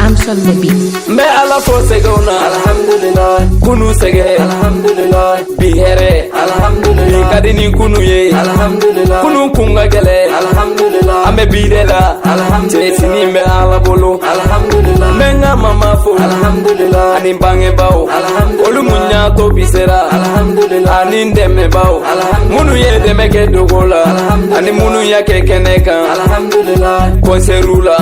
Amson the beat. Me ala fo segona alhamdulillah kunu sege alhamdulillah bi here alhamdulillah bi kadini kunu ye alhamdulillah kunu kunga gele alhamdulillah ame bi de la alhamdulillah sini me ala bolo alhamdulillah menga mama fo alhamdulillah ani bange bawo alhamdulillah olu munya to bisera alhamdulillah ani ndeme bawo munu ye deme ke dogola ani munu ya ke keneka alhamdulillah konserula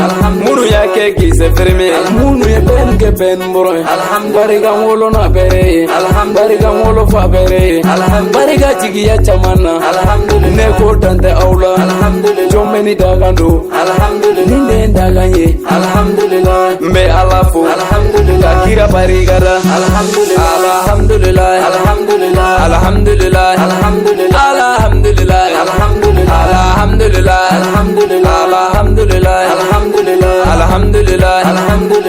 munu ya ke gise ferme munu ye ben ke ben moroy alhamdulillah ngolo na bere alhamdulillah ngolo fa bere alhamdulillah jigi ya chamana alhamdulillah ne ko tante aula alhamdulillah jomeni dagando alhamdulillah ninde ndaganye alhamdulillah me alafu alhamdulillah kira barigara alhamdulillah alhamdulillah alhamdulillah alhamdulillah alhamdulillah alhamdulillah alhamdulillah alhamdulillah alhamdulillah alhamdulillah alhamdulillah alhamdulillah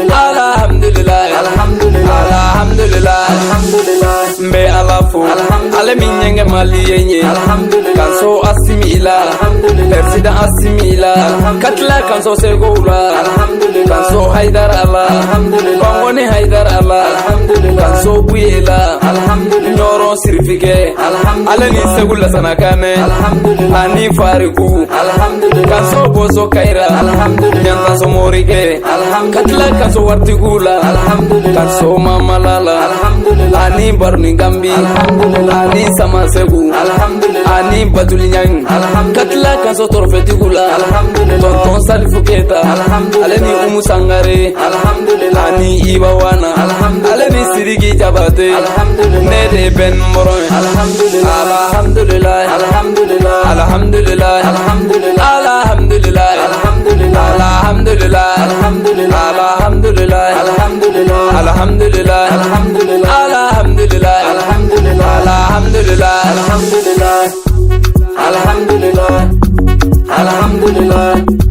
alhamdulillah alhamdulillah alhamdulillah alhamdulillah me alafu ale minyenge maliyenye kanso asimila persida asimila katla kanso segula kanso haidar ala bangone haidar ala kanso buyela nyoro sirfike ale ni segula sanakane ani fariku kanso bozo kaira nyanta so morike katla kanso wartigula kanso mamalala ani barni gambi ani sama segu ani batulinyang katla kanso torfetigula tonton salifu keta aleni umu sangare ani ibawana aleni sirigi jabate nede ben moro alhamdulillah alhamdulillah alhamdulillah alhamdulillah alhamdulillah alhamdulillah alhamdulillah alhamdulillah alhamdulillah alhamdulillah alhamdulillah alhamdulillah alhamdulillah alhamdulillah alhamdulillah alhamdulillah